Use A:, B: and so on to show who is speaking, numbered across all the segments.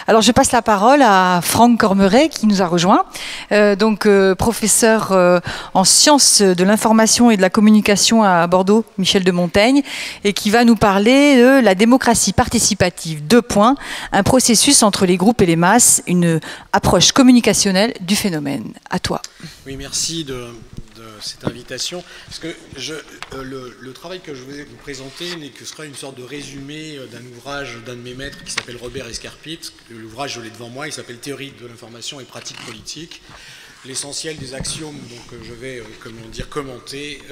A: Alors, je passe la parole à Franck Cormeret qui nous a rejoint, professeur en sciences de l'information et de la communication à Bordeaux, Michel de Montaigne, et qui va nous parler de la démocratie participative, un processus entre les groupes et les masses, une approche communicationnelle du phénomène. À toi.
B: Oui, merci de cette invitation, parce que le travail que je vais vous présenter n'est que sera une sorte de résumé d'un ouvrage d'un de mes maîtres qui s'appelle Robert Escarpit. L'ouvrage, je l'ai devant moi, il s'appelle Théorie de l'information et pratique politique. L'essentiel des axiomes que je vais commenter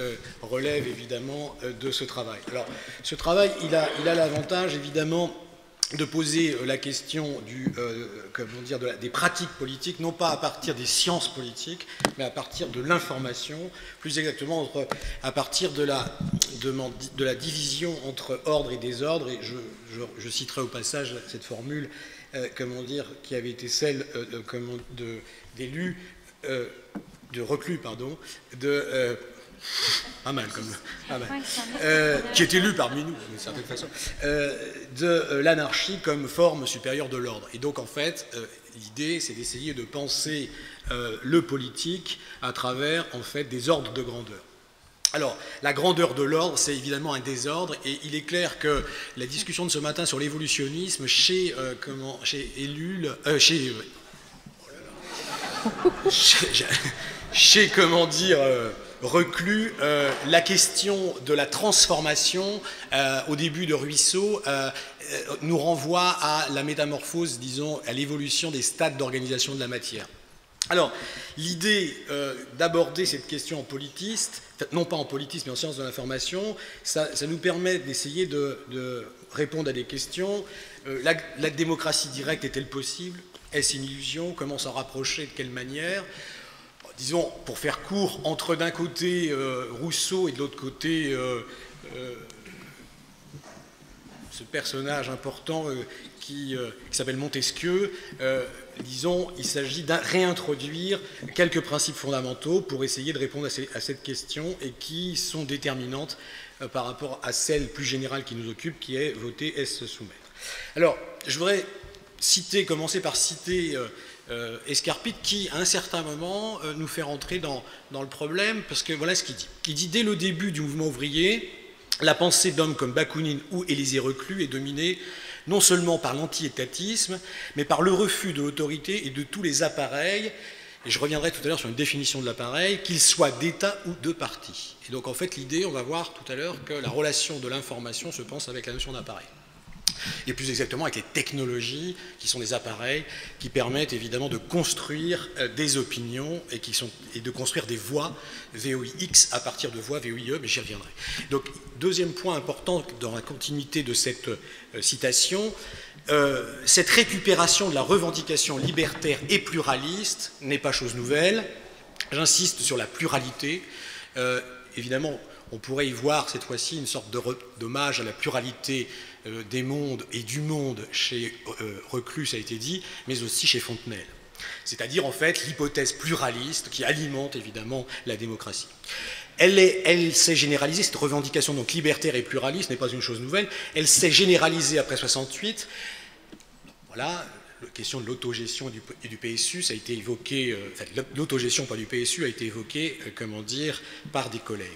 B: relève évidemment de ce travail. Alors, ce travail, il a l'avantage évidemment de poser la question des pratiques politiques, non pas à partir des sciences politiques, mais à partir de l'information, plus exactement à partir de la division entre ordre et désordre. Et je citerai au passage cette formule, qui avait été celle de Reclus, pas mal, qui est élu parmi nous, d'une certaine façon, de l'anarchie comme forme supérieure de l'ordre. Et donc, en fait, l'idée, c'est d'essayer de penser le politique à travers, en fait, des ordres de grandeur. Alors, la grandeur de l'ordre, c'est évidemment un désordre, et il est clair que la discussion de ce matin sur l'évolutionnisme chez Reclus, la question de la transformation au début de Ruisseau nous renvoie à la métamorphose, disons, à l'évolution des stades d'organisation de la matière. Alors, l'idée d'aborder cette question en politiste, non pas en politisme mais en sciences de l'information, ça nous permet d'essayer de répondre à des questions. La démocratie directe est-elle possible? Est-ce une illusion? Comment s'en rapprocher? De quelle manière? Disons, pour faire court, entre d'un côté Rousseau et de l'autre côté ce personnage important qui s'appelle Montesquieu, disons, il s'agit de réintroduire quelques principes fondamentaux pour essayer de répondre à cette question et qui sont déterminantes par rapport à celle plus générale qui nous occupe, qui est voter, est-ce se soumettre. Alors, je voudrais commencer par citer Escarpit, qui, à un certain moment, nous fait rentrer dans le problème, parce que voilà ce qu'il dit. Il dit, dès le début du mouvement ouvrier, la pensée d'hommes comme Bakounine ou Élisée Reclus est dominée non seulement par l'anti-étatisme, mais par le refus de l'autorité et de tous les appareils, et je reviendrai tout à l'heure sur une définition de l'appareil, qu'ils soient d'État ou de parti. Et donc, en fait, l'idée, on va voir tout à l'heure que la relation de l'information se pense avec la notion d'appareil. Et plus exactement avec les technologies qui sont des appareils qui permettent évidemment de construire des opinions et de construire des voix VOIX à partir de voix VOIE, mais j'y reviendrai. Donc, deuxième point important dans la continuité de cette citation, cette récupération de la revendication libertaire et pluraliste n'est pas chose nouvelle. J'insiste sur la pluralité. Évidemment, on pourrait y voir cette fois-ci une sorte d'hommage à la pluralité des mondes et du monde chez Reclus, ça a été dit, mais aussi chez Fontenelle. C'est-à-dire, en fait, l'hypothèse pluraliste qui alimente évidemment la démocratie. Elle s'est généralisée, cette revendication donc libertaire et pluraliste n'est pas une chose nouvelle, elle s'est généralisée après 68. Voilà, la question de l'autogestion et du PSU, ça a été évoqué, l'autogestion pas du PSU a été évoquée, par des collègues.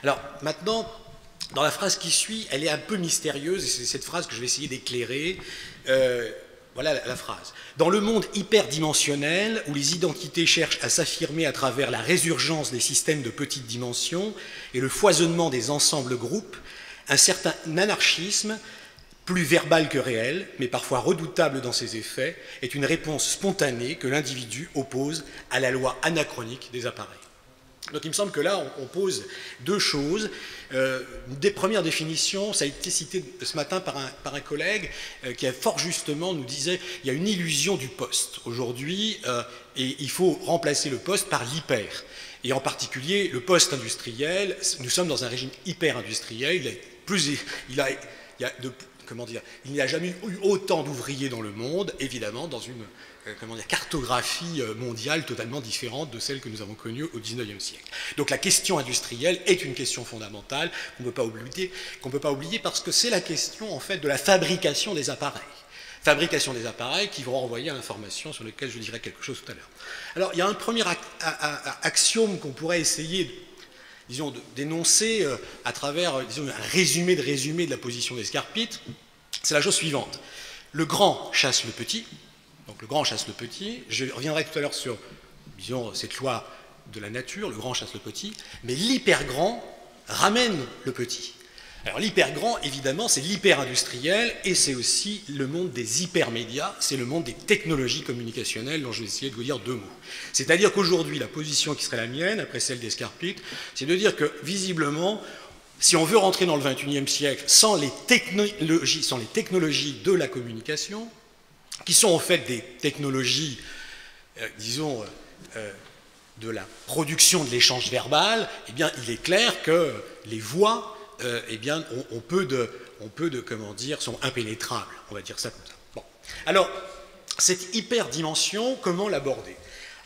B: Alors, maintenant, dans la phrase qui suit, elle est un peu mystérieuse, et c'est cette phrase que je vais essayer d'éclairer. Voilà la phrase. Dans le monde hyperdimensionnel, où les identités cherchent à s'affirmer à travers la résurgence des systèmes de petite dimension et le foisonnement des ensembles-groupes, un certain anarchisme, plus verbal que réel, mais parfois redoutable dans ses effets, est une réponse spontanée que l'individu oppose à la loi anachronique des appareils. Donc il me semble que là, on pose deux choses. Des premières définitions, ça a été cité ce matin par un collègue qui fort justement nous disait il y a une illusion du poste aujourd'hui et il faut remplacer le poste par l'hyper. Et en particulier, le poste industriel, nous sommes dans un régime hyper-industriel, il n'y a jamais eu autant d'ouvriers dans le monde, évidemment, dans une cartographie mondiale totalement différente de celle que nous avons connue au XIXe siècle. Donc la question industrielle est une question fondamentale qu'on ne peut pas oublier parce que c'est la question en fait de la fabrication des appareils. fabrication des appareils qui vont renvoyer à l'information sur laquelle je dirai quelque chose tout à l'heure. Alors, il y a un premier axiome qu'on pourrait essayer, disons, d'énoncer à travers, disons, un résumé de la position d'Escarpite. C'est la chose suivante. Le grand chasse le petit. Donc, le grand chasse le petit. Je reviendrai tout à l'heure sur, disons, cette loi de la nature, le grand chasse le petit. Mais l'hyper-grand ramène le petit. Alors l'hyper-grand, évidemment, c'est l'hyper-industriel et c'est aussi le monde des hypermédias, c'est le monde des technologies communicationnelles dont je vais essayer de vous dire deux mots. C'est-à-dire qu'aujourd'hui, la position qui serait la mienne, après celle d'Escarpite, c'est de dire que, visiblement, si on veut rentrer dans le XXIe siècle sans les technologies de la communication, qui sont en fait des technologies, disons, de la production de l'échange verbal, eh bien, il est clair que les voix eh bien, comment dire, sont impénétrables, on va dire ça comme ça. Bon. Alors, cette hyperdimension, comment l'aborder?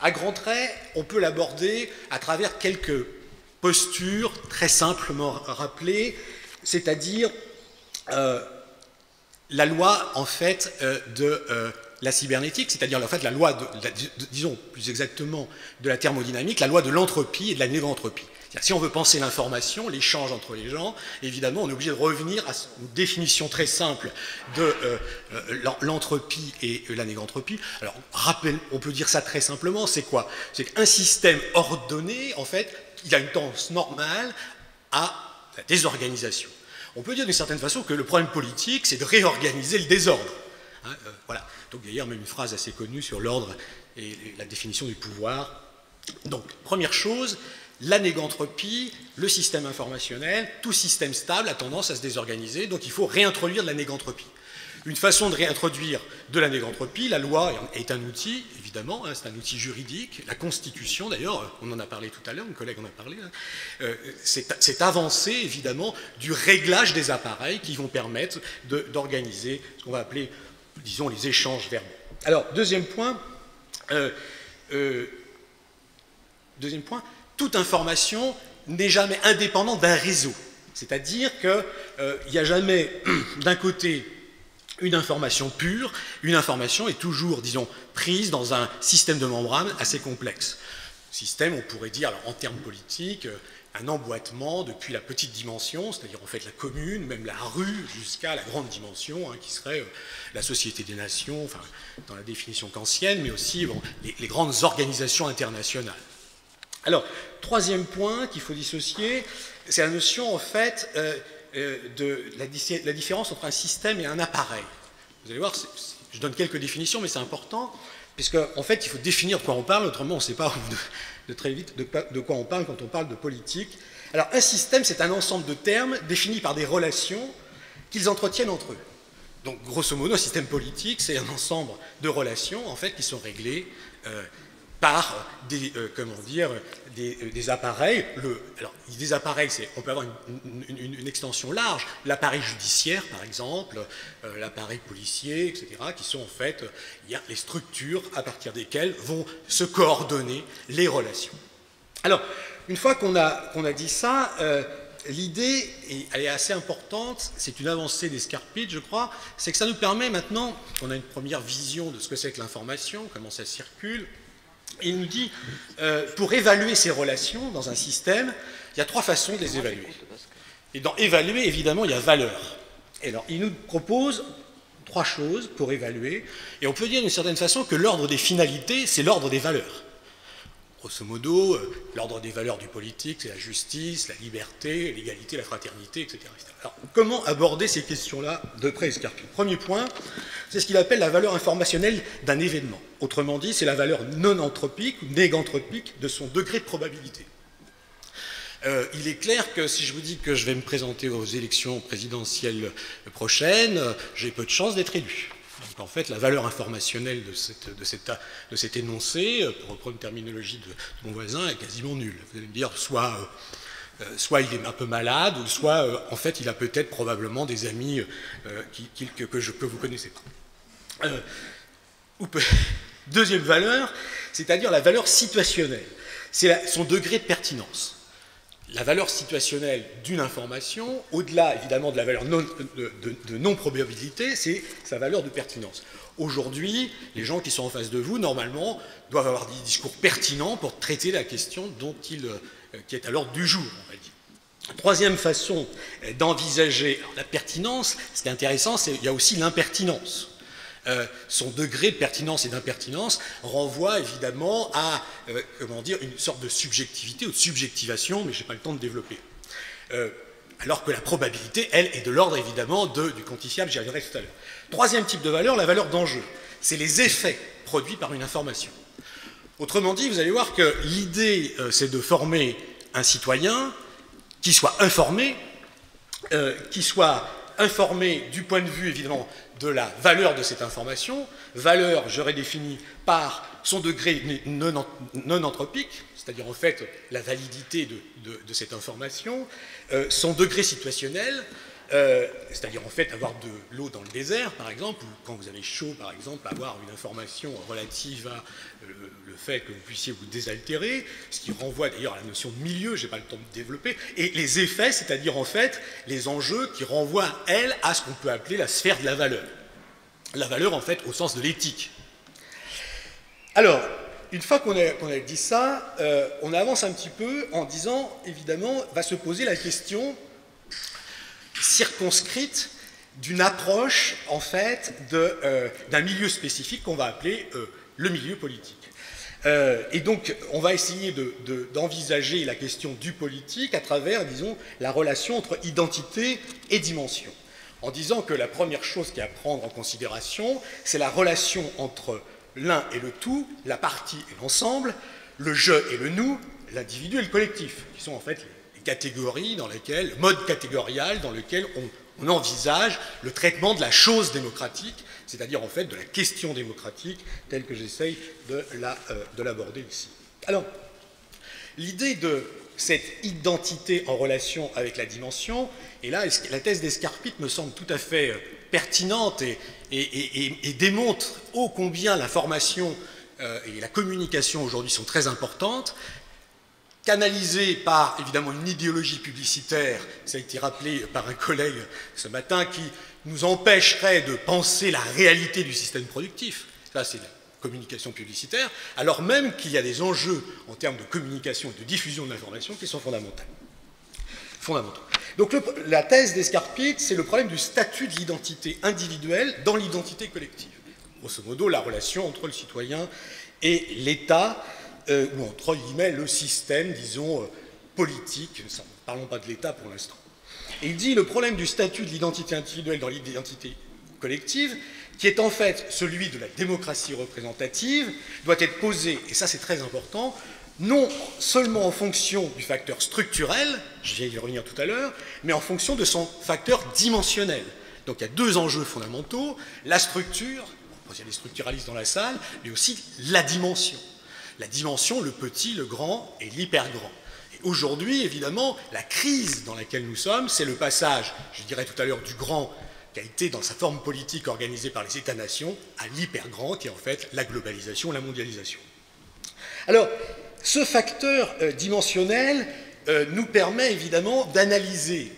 B: À grands traits, on peut l'aborder à travers quelques postures très simplement rappelées, c'est-à-dire la loi, en fait, de la cybernétique, c'est-à-dire en fait la loi, disons plus exactement, de la thermodynamique, la loi de l'entropie et de la négantropie. Si on veut penser l'information, l'échange entre les gens, évidemment, on est obligé de revenir à une définition très simple de l'entropie et la négantropie. Alors, on peut dire ça très simplement, c'est quoi? C'est qu'un système ordonné, en fait, il a une tendance normale à la désorganisation. On peut dire d'une certaine façon que le problème politique, c'est de réorganiser le désordre. Hein, voilà. Donc, d'ailleurs, même une phrase assez connue sur l'ordre et la définition du pouvoir. Donc, première chose, la négantropie, le système informationnel, tout système stable a tendance à se désorganiser, donc il faut réintroduire de la négantropie. Une façon de réintroduire de la négantropie, la loi est un outil, évidemment, hein, c'est un outil juridique, la Constitution d'ailleurs, on en a parlé tout à l'heure, une collègue en a parlé, hein, c'est avancé évidemment du réglage des appareils qui vont permettre d'organiser ce qu'on va appeler, disons, les échanges verbaux. Alors, deuxième point, toute information n'est jamais indépendante d'un réseau. C'est-à-dire qu'il n'y a jamais, d'un côté, une information pure, une information est toujours, disons, prise dans un système de membrane assez complexe. Système, on pourrait dire, alors, en termes politiques, un emboîtement depuis la petite dimension, c'est-à-dire en fait la commune, même la rue, jusqu'à la grande dimension, hein, qui serait la Société des Nations, enfin, dans la définition kantienne, mais aussi bon, les grandes organisations internationales. Alors, troisième point qu'il faut dissocier, c'est la notion, en fait, de la différence entre un système et un appareil. Vous allez voir, je donne quelques définitions, mais c'est important, puisqu'en fait, il faut définir de quoi on parle, autrement on ne sait pas très vite de quoi on parle quand on parle de politique. Alors, un système, c'est un ensemble de termes définis par des relations qu'ils entretiennent entre eux. Donc, grosso modo, un système politique, c'est un ensemble de relations, en fait, qui sont réglées par des, des appareils. Alors, des appareils, on peut avoir une extension large. L'appareil judiciaire, par exemple, l'appareil policier, etc., qui sont en fait les structures à partir desquelles vont se coordonner les relations. Alors, une fois qu'on a dit ça, l'idée, elle est assez importante, c'est une avancée d'Escarpite, je crois, c'est que ça nous permet maintenant, qu'on a une première vision de ce que c'est que l'information, comment ça circule. Il nous dit, pour évaluer ces relations dans un système, il y a trois façons de les évaluer. Et dans évaluer, évidemment, il y a valeur. Et alors, il nous propose trois choses pour évaluer, et on peut dire d'une certaine façon que l'ordre des finalités, c'est l'ordre des valeurs. Grosso modo, l'ordre des valeurs du politique, c'est la justice, la liberté, l'égalité, la fraternité, etc. Alors, comment aborder ces questions-là de près Escarpite? Premier point, c'est ce qu'il appelle la valeur informationnelle d'un événement. Autrement dit, c'est la valeur non-anthropique ou néganthropique de son degré de probabilité. Il est clair que si je vous dis que je vais me présenter aux élections présidentielles prochaines, j'ai peu de chances d'être élu. Donc en fait, la valeur informationnelle de cet énoncé, pour reprendre une terminologie de mon voisin, est quasiment nulle. Vous allez me dire, soit il est un peu malade, ou soit en fait il a peut-être probablement des amis que vous connaissez pas. Deuxième valeur, c'est-à-dire la valeur situationnelle. C'est son degré de pertinence. la valeur situationnelle d'une information, au-delà évidemment de la valeur de non-probabilité, c'est sa valeur de pertinence. Aujourd'hui, les gens qui sont en face de vous, normalement, doivent avoir des discours pertinents pour traiter la question qui est à l'ordre du jour, on va dire. Troisième façon d'envisager la pertinence, ce qui est intéressant, c'est qu'il y a aussi l'impertinence. Son degré de pertinence et d'impertinence renvoie évidemment à comment dire, une sorte de subjectivité ou de subjectivation, mais je n'ai pas le temps de développer. Alors que la probabilité, elle, est de l'ordre évidemment du quantifiable, j'y reviendrai tout à l'heure. Troisième type de valeur, la valeur d'enjeu. C'est les effets produits par une information. Autrement dit, vous allez voir que l'idée, c'est de former un citoyen qui soit informé du point de vue évidemment de la valeur de cette information, valeur, je redéfinis, par son degré non anthropique, c'est-à-dire en fait la validité de cette information, son degré situationnel, c'est-à-dire en fait avoir de l'eau dans le désert, par exemple, ou quand vous avez chaud, par exemple, avoir une information relative à le fait que vous puissiez vous désaltérer, ce qui renvoie d'ailleurs à la notion de milieu, je n'ai pas le temps de développer, et les effets, c'est-à-dire en fait les enjeux qui renvoient, elles, à ce qu'on peut appeler la sphère de la valeur. La valeur, en fait, au sens de l'éthique. Alors, une fois qu'on a dit ça, on avance un petit peu en disant, évidemment, va se poser la question circonscrite d'une approche, en fait, d'un milieu spécifique qu'on va appeler le milieu politique. Et donc, on va essayer d'envisager la question du politique à travers, disons, la relation entre identité et dimension, en disant que la première chose qu'il y a à prendre en considération, c'est la relation entre l'un et le tout, la partie et l'ensemble, le je et le nous, l'individu et le collectif, qui sont en fait les catégories dans lesquelles, le mode catégorial dans lequel on envisage le traitement de la chose démocratique, c'est-à-dire en fait de la question démocratique telle que j'essaye de l'aborder ici. Alors, l'idée de cette identité en relation avec la dimension, et là, la thèse d'Escarpit me semble tout à fait pertinente et démontre ô combien l'information et la communication aujourd'hui sont très importantes, canalisées par, évidemment, une idéologie publicitaire, ça a été rappelé par un collègue ce matin, qui nous empêcherait de penser la réalité du système productif. Ça, c'est la communication publicitaire, alors même qu'il y a des enjeux en termes de communication et de diffusion de l'information qui sont fondamentaux. Donc la thèse d'Escarpit, c'est le problème du statut de l'identité individuelle dans l'identité collective. Grosso modo, la relation entre le citoyen et l'État, ou entre guillemets le système, disons, politique, ne parlons pas de l'État pour l'instant. Et il dit le problème du statut de l'identité individuelle dans l'identité collective, qui est en fait celui de la démocratie représentative, doit être posé, et ça c'est très important, non seulement en fonction du facteur structurel, je vais y revenir tout à l'heure, mais en fonction de son facteur dimensionnel. Donc il y a deux enjeux fondamentaux, la structure, il y a des structuralistes dans la salle, mais aussi la dimension. La dimension, le petit, le grand et l'hyper-grand. Et aujourd'hui, évidemment, la crise dans laquelle nous sommes, c'est le passage, je dirais tout à l'heure, du grand qui a été dans sa forme politique organisée par les États-nations, à l'hyper-grand, qui est en fait la globalisation, la mondialisation. Alors, ce facteur dimensionnel nous permet évidemment d'analyser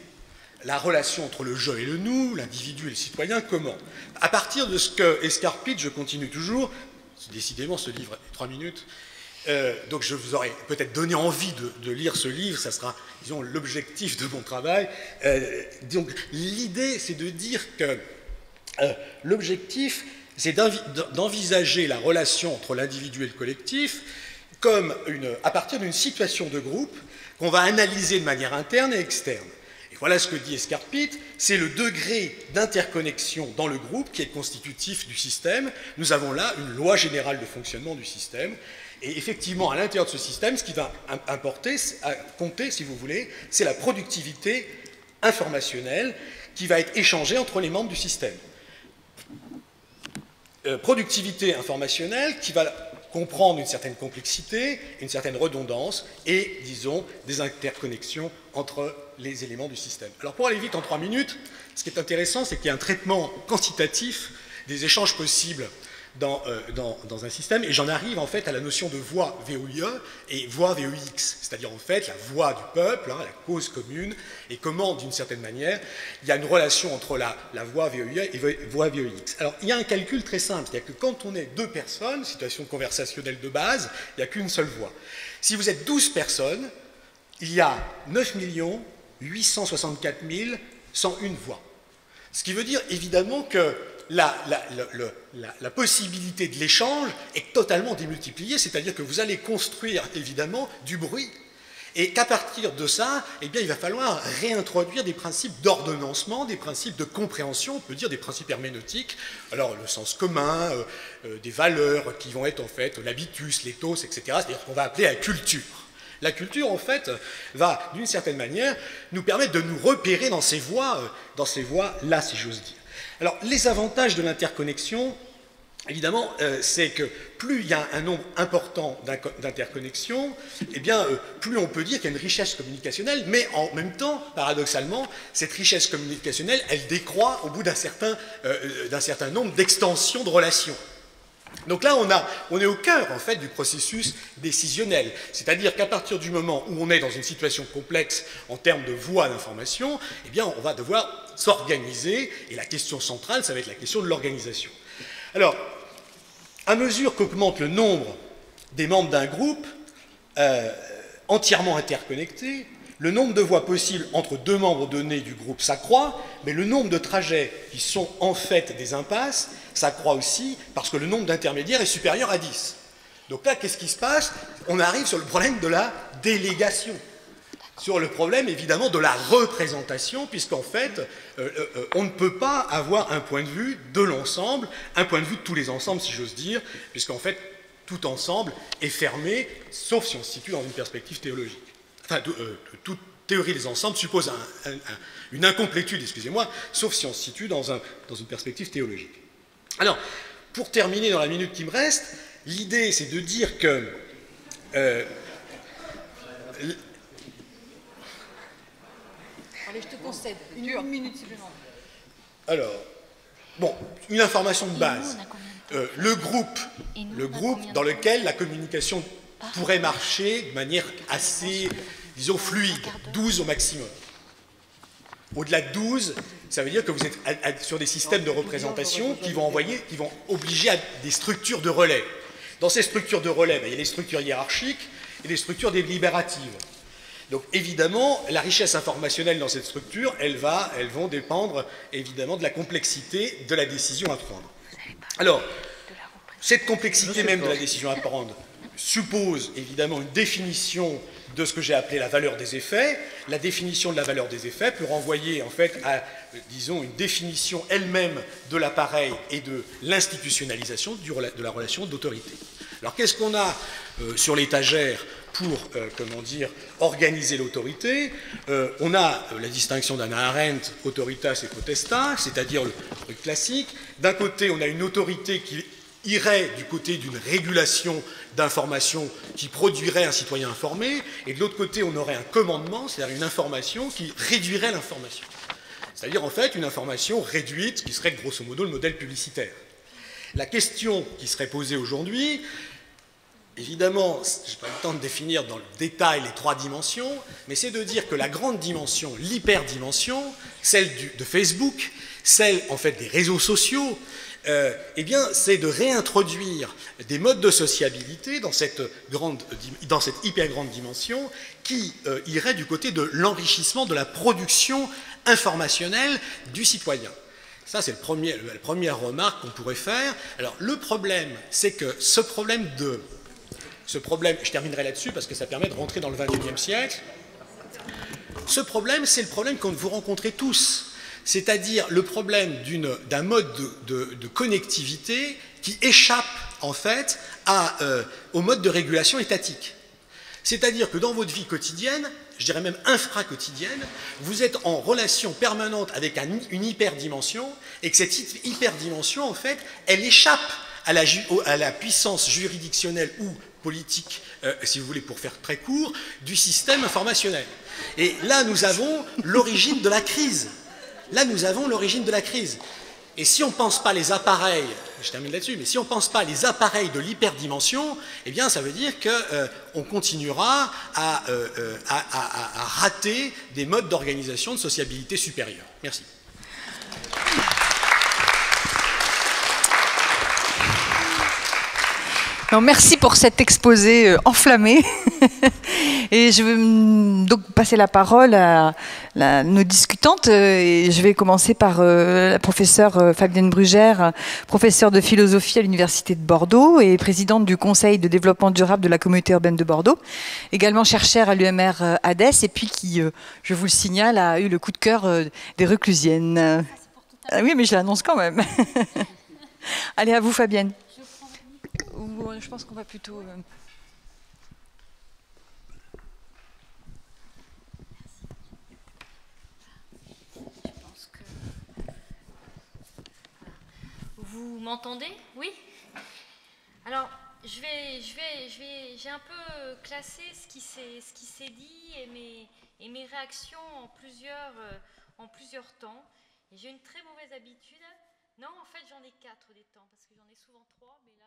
B: la relation entre le je et le nous, l'individu et le citoyen, comment? À partir de ce que Escarpit, je continue toujours, décidément ce livre est 3 minutes, donc je vous aurais peut-être donné envie de lire ce livre, ça sera, disons, l'objectif de mon travail. Donc l'idée, c'est de dire que l'objectif, c'est d'envisager la relation entre l'individu et le collectif comme à partir d'une situation de groupe qu'on va analyser de manière interne et externe. Et voilà ce que dit Escarpit, c'est le degré d'interconnexion dans le groupe qui est constitutif du système. Nous avons là une loi générale de fonctionnement du système. Et effectivement, à l'intérieur de ce système, ce qui va compter, si vous voulez, c'est la productivité informationnelle qui va être échangée entre les membres du système. Productivité informationnelle qui va comprendre une certaine complexité, une certaine redondance et, disons, des interconnexions entre les éléments du système. Alors pour aller vite en 3 minutes, ce qui est intéressant, c'est qu'il y a un traitement quantitatif des échanges possibles dans un système, et j'en arrive en fait à la notion de voix VOIE et voix VOIX, c'est-à-dire en fait la voix du peuple, hein, la cause commune, et comment d'une certaine manière il y a une relation entre la voix VOIE et voix VOIX. Alors il y a un calcul très simple, c'est-à-dire que quand on est 2 personnes, situation conversationnelle de base, il n'y a qu'une seule voix. Si vous êtes 12 personnes, il y a 9 864 101 voix. Ce qui veut dire évidemment que la possibilité de l'échange est totalement démultipliée, c'est-à-dire que vous allez construire évidemment du bruit, et qu'à partir de ça, eh bien, il va falloir réintroduire des principes d'ordonnancement, des principes de compréhension, on peut dire des principes herméneutiques, alors le sens commun, des valeurs qui vont être en fait l'habitus, l'éthos, etc., c'est-à-dire ce qu'on va appeler la culture. La culture, en fait, va, d'une certaine manière, nous permettre de nous repérer dans ces voies-là, si j'ose dire. Alors, les avantages de l'interconnexion, évidemment, c'est que plus il y a un nombre important d'interconnexions, eh bien, plus on peut dire qu'il y a une richesse communicationnelle, mais en même temps, paradoxalement, cette richesse communicationnelle, elle décroît au bout d'un certain nombre d'extensions de relations. Donc là, on est au cœur, en fait, du processus décisionnel. C'est-à-dire qu'à partir du moment où on est dans une situation complexe en termes de voies d'information, eh bien, on va devoir s'organiser, et la question centrale, ça va être la question de l'organisation. Alors, à mesure qu'augmente le nombre des membres d'un groupe entièrement interconnecté, le nombre de voies possibles entre 2 membres donnés du groupe s'accroît, mais le nombre de trajets qui sont en fait des impasses s'accroît aussi parce que le nombre d'intermédiaires est supérieur à 10. Donc là, qu'est-ce qui se passe? On arrive sur le problème de la délégation, sur le problème évidemment de la représentation, puisqu'en fait, on ne peut pas avoir un point de vue de l'ensemble, un point de vue de tous les ensembles, si j'ose dire, puisqu'en fait, tout ensemble est fermé, sauf si on se situe dans une perspective théologique. Enfin, toute théorie des ensembles suppose une incomplétude, excusez-moi, sauf si on se situe dans une perspective théologique. Alors, pour terminer dans la minute qui me reste, l'idée c'est de dire que
A: allez, je te concède une minute supplémentaire.
B: Alors, bon, une information de base. Le groupe dans lequel la communication pourrait marcher de manière assez, disons, fluide, 12 au maximum. Au-delà de 12, ça veut dire que vous êtes sur des systèmes de représentation qui vont obliger à des structures de relais. Dans ces structures de relais, il y a les structures hiérarchiques et les structures délibératives. Donc évidemment, la richesse informationnelle dans cette structure, elles vont dépendre évidemment de la complexité de la décision à prendre. Alors, cette complexité même de la décision à prendre suppose évidemment une définition de ce que j'ai appelé la valeur des effets. La définition de la valeur des effets peut renvoyer en fait à, disons, une définition elle-même de l'appareil et de l'institutionnalisation de la relation d'autorité. Alors qu'est-ce qu'on a sur l'étagère pour, comment dire, organiser l'autorité? On a la distinction d'Hannah Arendt, autoritas et potestas, c'est-à-dire le truc classique. D'un côté, on a une autorité qui irait du côté d'une régulation d'information qui produirait un citoyen informé, et de l'autre côté, on aurait un commandement, c'est-à-dire une information qui réduirait l'information. C'est-à-dire, en fait, une information réduite qui serait, grosso modo, le modèle publicitaire. La question qui serait posée aujourd'hui, évidemment, je n'ai pas le temps de définir dans le détail les 3 dimensions, mais c'est de dire que la grande dimension, l'hyperdimension, celle de Facebook, celle, en fait, des réseaux sociaux, eh bien, c'est de réintroduire des modes de sociabilité dans cette hyper grande dimension qui irait du côté de l'enrichissement de la production informationnelle du citoyen. Ça, c'est la première remarque qu'on pourrait faire. Alors, le problème, c'est que ce problème, je terminerai là-dessus parce que ça permet de rentrer dans le XXIe siècle. Ce problème, c'est le problème que vous rencontrez tous. C'est-à-dire le problème d'un mode de connectivité qui échappe en fait au mode de régulation étatique. C'est-à-dire que dans votre vie quotidienne, je dirais même infra-quotidienne, vous êtes en relation permanente avec une hyperdimension, et que cette hyperdimension, en fait, elle échappe à la puissance juridictionnelle ou politique, si vous voulez, pour faire très court, du système informationnel. Et là, nous avons l'origine de la crise. Et si on ne pense pas les appareils, je termine là-dessus, mais si on ne pense pas les appareils de l'hyperdimension, eh bien ça veut dire qu'on continuera à rater des modes d'organisation de sociabilité supérieure. Merci.
A: Non, merci pour cet exposé enflammé. Et je vais donc passer la parole à nos discutantes. Et je vais commencer par la professeure Fabienne Brugère, professeure de philosophie à l'Université de Bordeaux et présidente du Conseil de développement durable de la communauté urbaine de Bordeaux. Également chercheur à l'UMR Hadès et puis qui, je vous le signale, a eu le coup de cœur des Reclusiennes. Ah oui, mais je l'annonce quand même. Allez, à vous Fabienne. Je pense qu'on va plutôt...
C: Vous m'entendez? Oui? Alors, j'ai un peu classé ce qui s'est dit et mes réactions en plusieurs temps. Et j'ai une très mauvaise habitude. Non, en fait, j'en ai 4 des temps, parce que j'en ai souvent 3, mais là...